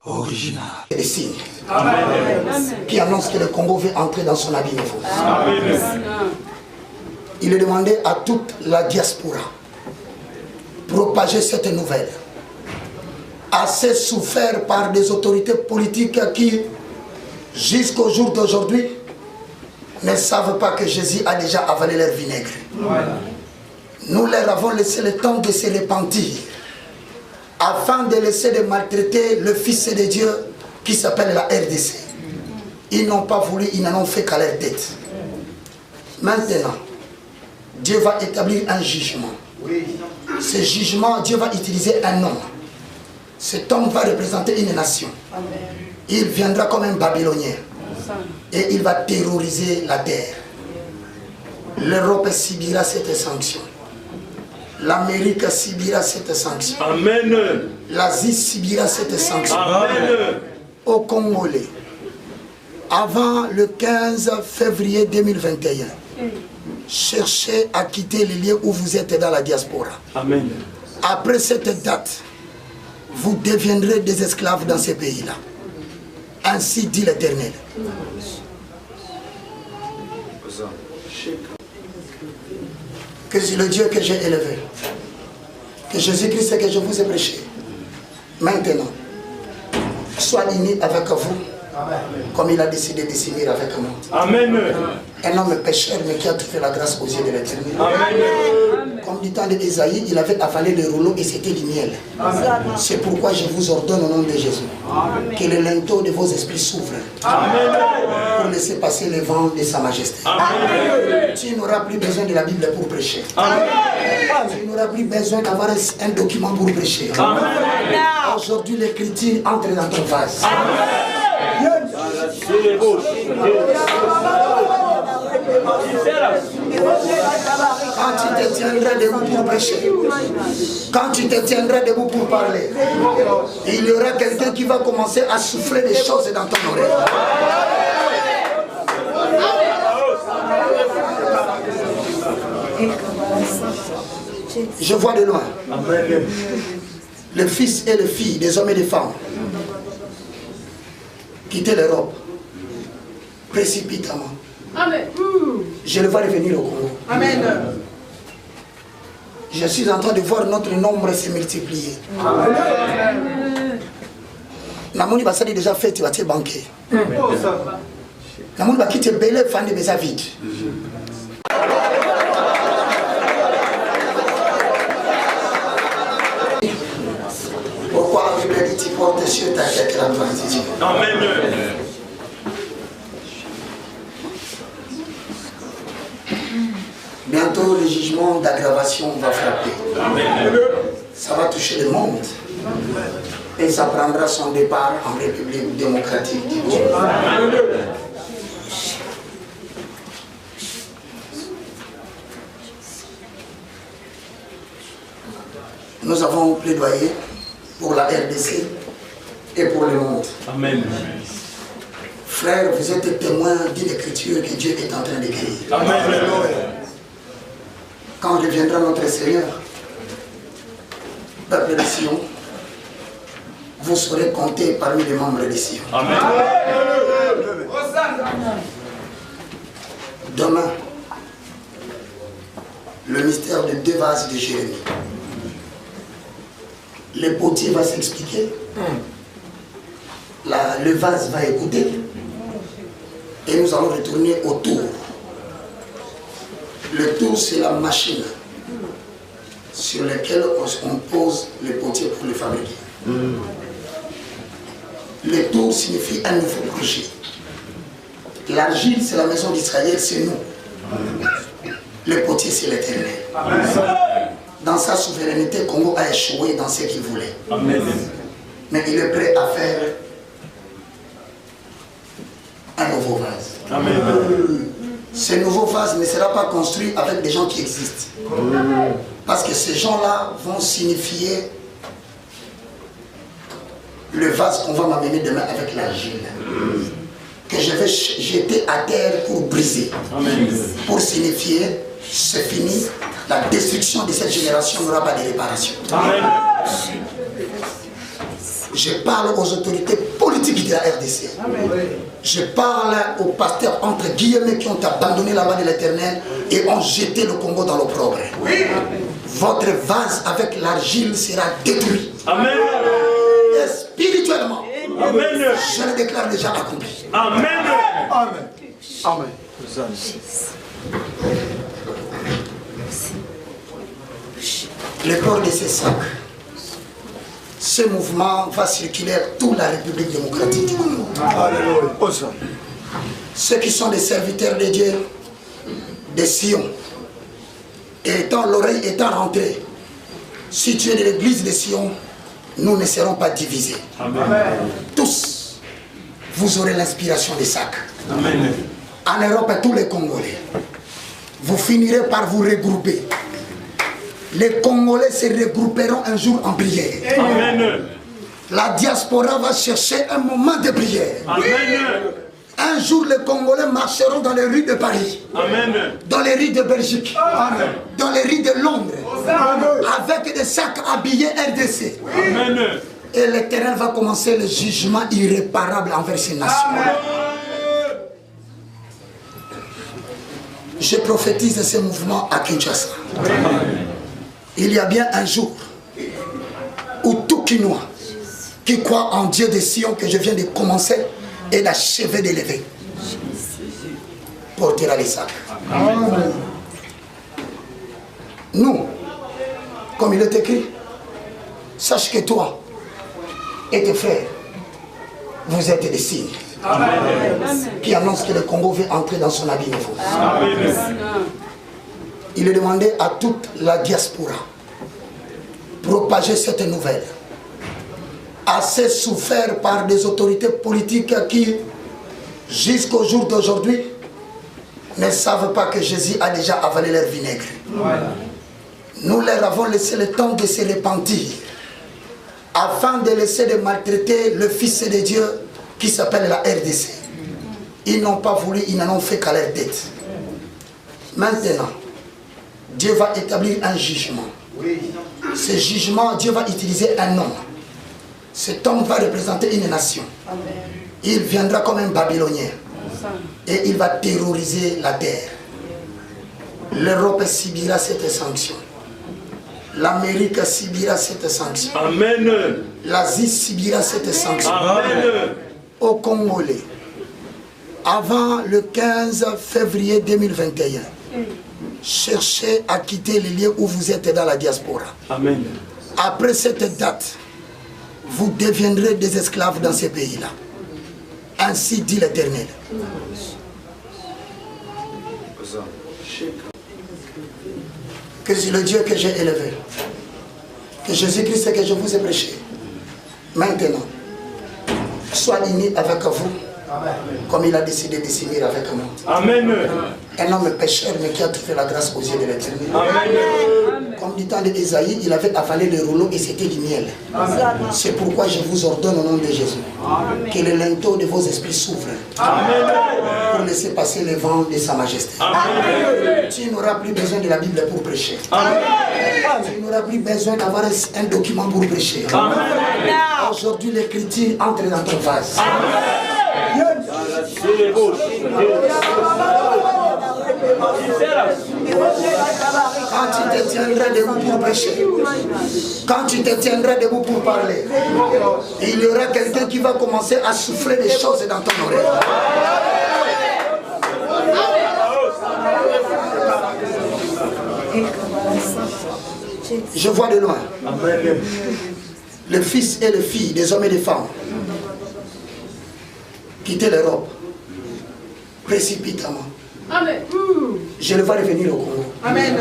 Original. Et des signes qui annoncent que le Congo veut entrer dans son habit nouveau. Il est demandé à toute la diaspora propager cette nouvelle, assez souffert par des autorités politiques qui, jusqu'au jour d'aujourd'hui, ne savent pas que Jésus a déjà avalé leur vinaigre. Nous leur avons laissé le temps de se repentir, afin de laisser de maltraiter le Fils de Dieu qui s'appelle la RDC. Ils n'ont pas voulu, ils n'en ont fait qu'à leur tête. Maintenant, Dieu va établir un jugement. Ce jugement, Dieu va utiliser un homme. Cet homme va représenter une nation. Il viendra comme un Babylonien. Et il va terroriser la terre. L'Europe subira cette sanction. L'Amérique subira cette sanction. Amen. L'Asie subira cette sanction. Amen. Au Congolais, avant le 15 février 2021, cherchez à quitter les lieux où vous êtes dans la diaspora. Amen. Après cette date, vous deviendrez des esclaves dans ces pays-là. Ainsi dit l'Éternel. Que c'est le Dieu que j'ai élevé, que Jésus-Christ que je vous ai prêché, maintenant, soit uni avec vous, comme il a décidé de s'unir avec moi. Amen. Un homme pécheur, mais qui a trouvé la grâce aux yeux de l'Éternel. Amen. Comme du temps d'Ésaïe, il avait avalé le rouleau et c'était du miel. C'est pourquoi je vous ordonne au nom de Jésus que le linteau de vos esprits s'ouvre pour laisser passer le vent de sa majesté. Amen. Tu n'auras plus besoin de la Bible pour prêcher. Amen. Tu n'auras plus besoin d'avoir un document pour prêcher. Aujourd'hui, l'écriture entre dans ton vase. Quand tu te tiendras debout pour prêcher, quand tu te tiendras debout pour parler, il y aura quelqu'un qui va commencer à souffler des choses dans ton oreille. Je vois de loin le fils et les filles des hommes et des femmes quitter l'Europe précipitamment. Amen. Je le vois revenir au Congo. Amen. Je suis en train de voir notre nombre se multiplier. Amen. Namoni basali déjà fait, tu vas te banquer. Namoni bakite belle fan de beza vide. Pourquoi la Bible dit tu portes sur ta tête la gratitude? Amen. Bientôt le jugement d'aggravation va frapper. Amen. Ça va toucher le monde. Et ça prendra son départ en République démocratique du Congo. Nous avons plaidoyé pour la RDC et pour le monde. Amen. Frères, vous êtes témoins d'une écriture que Dieu est en train d'écrire. Amen. Quand reviendra notre Seigneur, peuple de Sion, vous serez comptés parmi les membres de Sion. Amen. Demain, le mystère de 2 vases de Jérémie. Le potier va s'expliquer, le vase va écouter, et nous allons retourner au tour. Le tour, c'est la machine sur laquelle on pose le potier pour le fabriquer. Le tour signifie un nouveau projet. L'argile, c'est la maison d'Israël, c'est nous. Le potier, c'est l'Éternel. Dans sa souveraineté, Congo a échoué dans ce qu'il voulait. Amen. Mais il est prêt à faire un nouveau vase. Amen. Ce nouveau vase ne sera pas construit avec des gens qui existent. Parce que ces gens-là vont signifier le vase qu'on va m'amener demain avec l'argile. que je vais jeter à terre pour briser. Amen. Pour signifier, c'est fini, la destruction de cette génération n'aura pas de réparation. Amen. Je parle aux autorités politiques de la RDC. Je parle aux pasteurs entre guillemets qui ont abandonné la voie de l'Éternel et ont jeté le Congo dans l'opprobre. Votre vase avec l'argile sera détruit. Amen. Et spirituellement, Amen. je le déclare déjà accompli. Amen. Amen. Amen. Le port de ces sacs, ce mouvement va circuler toute la République démocratique du Congo. Alléluia. Ceux qui sont des serviteurs de Dieu, de Sion, et l'oreille étant rentrée, si tu es de l'église de Sion, nous ne serons pas divisés. Amen. Tous, vous aurez l'inspiration des sacs. Amen. En Europe, tous les Congolais, vous finirez par vous regrouper. Les Congolais se regrouperont un jour en prière. Amen. La diaspora va chercher un moment de prière. Amen. Un jour, les Congolais marcheront dans les rues de Paris, Amen. dans les rues de Belgique, dans les rues de Londres, avec des sacs habillés RDC. Amen. Et l'Éternel va commencer le jugement irréparable envers ces nations. Je prophétise ce mouvement à Kinshasa. Il y a bien un jour où tout Kinois qui croit en Dieu de Sion que je viens de commencer et d'achever d'élever portera les sacs. Nous, comme il est écrit, sache que toi et tes frères, vous êtes des signes qui annoncent que le Congo veut entrer dans son habit nouveau. Il est demandé à toute la diaspora propager cette nouvelle, assez souffert par des autorités politiques qui, jusqu'au jour d'aujourd'hui, ne savent pas que Jésus a déjà avalé leur vinaigre. Nous leur avons laissé le temps de se repentir, afin de laisser de maltraiter le Fils de Dieu qui s'appelle la RDC. Ils n'ont pas voulu, ils n'en ont fait qu'à leur tête. Maintenant, Dieu va établir un jugement. Ce jugement, Dieu va utiliser un homme. Cet homme va représenter une nation. Il viendra comme un Babylonien. Et il va terroriser la terre. L'Europe subira cette sanction. L'Amérique subira cette sanction. Amen. L'Asie subira cette sanction. Amen. Aux Congolais, avant le 15 février 2021, cherchez à quitter les lieux où vous êtes dans la diaspora. Amen. Après cette date, vous deviendrez des esclaves dans ces pays-là. Ainsi dit l'Éternel. Que c'est le Dieu que j'ai élevé, que Jésus-Christ que je vous ai prêché, maintenant, soit uni avec vous, comme il a décidé de s'unir avec moi. Amen. Un homme pécheur, mais qui a trouvé la grâce aux yeux de l'Éternel. Amen. Comme du temps d'Ésaïe, il avait avalé le rouleau et c'était du miel. C'est pourquoi je vous ordonne au nom de Jésus que le linteau de vos esprits s'ouvre pour laisser passer le vent de sa majesté. Amen. Tu n'auras plus besoin de la Bible pour prêcher. Tu n'auras plus besoin d'avoir un document pour prêcher. Aujourd'hui, l'écriture entre dans ton vase. Quand tu te tiendras debout pour prêcher, quand tu te tiendras debout pour parler, il y aura quelqu'un qui va commencer à souffler des choses dans ton oreille. Je vois de loin le fils et les filles des hommes et des femmes quitter l'Europe précipitamment. Amen. Je le vois revenir au Congo. Amen.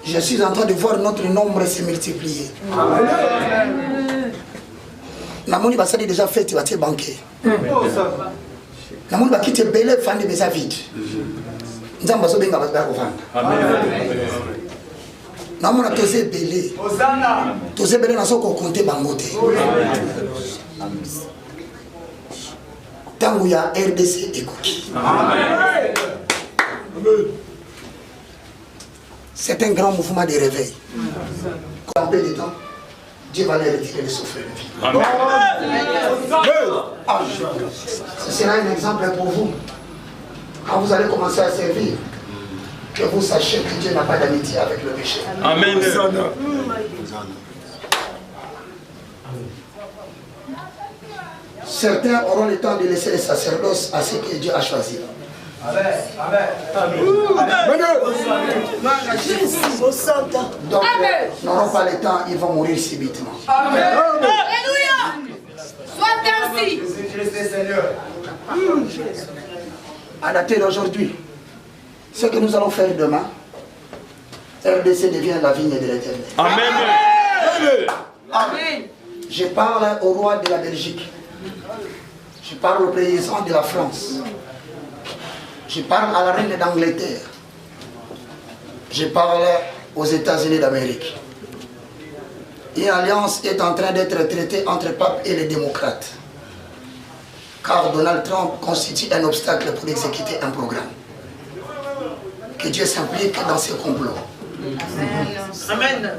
Je suis en train de voir notre nombre se multiplier. Namoni basali déjà fait tu vas te banquer. Namoni bakite belé fan de beza vide. Nzamba so benga ba ko vanda. Amen. Namona tose belé. Hosanna. Tose belé na soko compter bangote. Tant où il y a RDC et Koki. Amen. C'est un grand mouvement de réveil. En peu de temps, Dieu va les retirer de souffrir. Amen. Ce sera un exemple pour vous. Quand vous allez commencer à servir, que vous sachiez que Dieu n'a pas d'amitié avec le péché. Amen. Certains auront le temps de laisser le sacerdoce à ce que Dieu a choisi. Donc, n'auront pas le temps, ils vont mourir subitement. Alléluia. Soit ainsi. À dater d'aujourd'hui, ce que nous allons faire demain, RDC devient la vigne de l'Éternel. Amen. Amen. Je parle au roi de la Belgique. Je parle au président de la France. Je parle à la reine d'Angleterre. Je parle aux États-Unis d'Amérique. Une alliance est en train d'être traitée entre le pape et les démocrates. Car Donald Trump constitue un obstacle pour exécuter un programme. Que Dieu s'implique dans ce complot. Amen.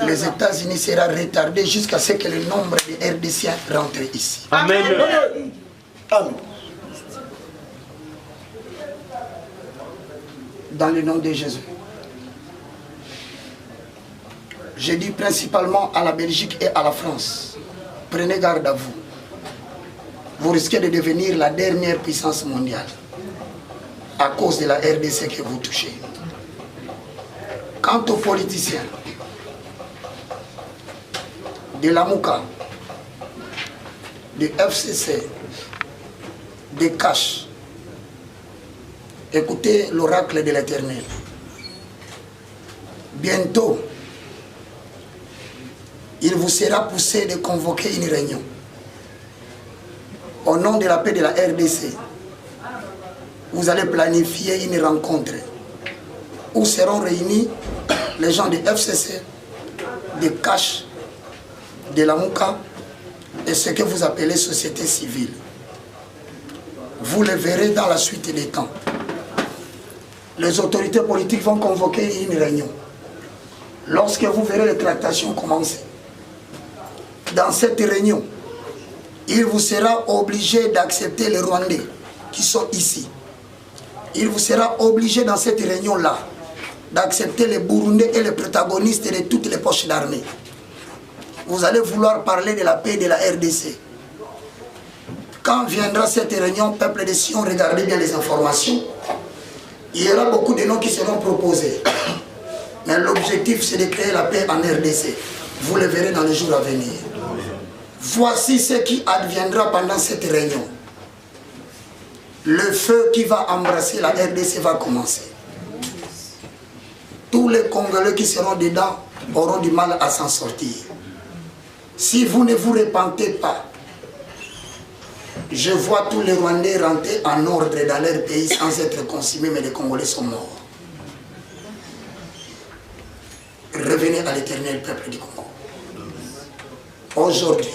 Les États-Unis seront retardés jusqu'à ce que le nombre de RDCiens rentre ici. Amen. Amen. Dans le nom de Jésus. Je dis principalement à la Belgique et à la France, prenez garde à vous. Vous risquez de devenir la dernière puissance mondiale à cause de la RDC que vous touchez. Quant aux politiciens, de la Mouka, de FCC, de Cash, écoutez l'oracle de l'Éternel. Bientôt, il vous sera poussé de convoquer une réunion au nom de la paix de la RDC. Vous allez planifier une rencontre où seront réunis les gens de FCC, de Cash, de la Mouka et ce que vous appelez société civile. Vous le verrez dans la suite des temps. Les autorités politiques vont convoquer une réunion. Lorsque vous verrez les tractations commencer, dans cette réunion, il vous sera obligé d'accepter les Rwandais qui sont ici. Il vous sera obligé dans cette réunion-là d'accepter les Burundais et les protagonistes de toutes les poches d'armée. Vous allez vouloir parler de la paix et de la RDC. Quand viendra cette réunion, peuple de Sion, regardez bien les informations. Il y aura beaucoup de noms qui seront proposés. Mais l'objectif, c'est de créer la paix en RDC. Vous le verrez dans les jours à venir. Voici ce qui adviendra pendant cette réunion. Le feu qui va embrasser la RDC va commencer. Tous les Congolais qui seront dedans auront du mal à s'en sortir. Si vous ne vous repentez pas, je vois tous les Rwandais rentrer en ordre dans leur pays sans être consumés, mais les Congolais sont morts. Revenez à l'éternel peuple du Congo. Aujourd'hui,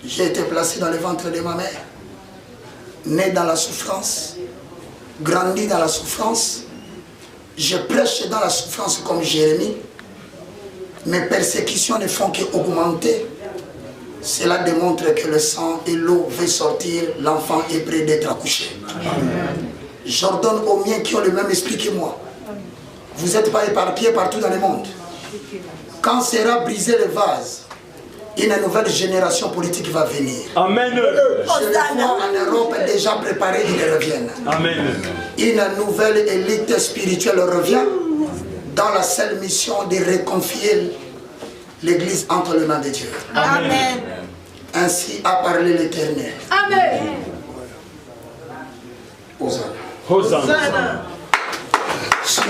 j'ai été placé dans le ventre de ma mère, né dans la souffrance, grandi dans la souffrance. Je prêche dans la souffrance comme Jérémie. Mes persécutions ne font qu'augmenter. Cela démontre que le sang et l'eau veulent sortir, l'enfant est prêt d'être accouché. J'ordonne aux miens qui ont le même esprit que moi. Vous n'êtes pas éparpillés partout dans le monde. Quand sera brisé le vase, une nouvelle génération politique va venir. Amen. Je le vois en Europe déjà préparé, ils reviennent. Amen. Une nouvelle élite spirituelle revient dans la seule mission de réconfier l'Église entre les mains de Dieu. Amen. Ainsi a parlé l'Éternel. Amen. Hosanna. Hosanna. Si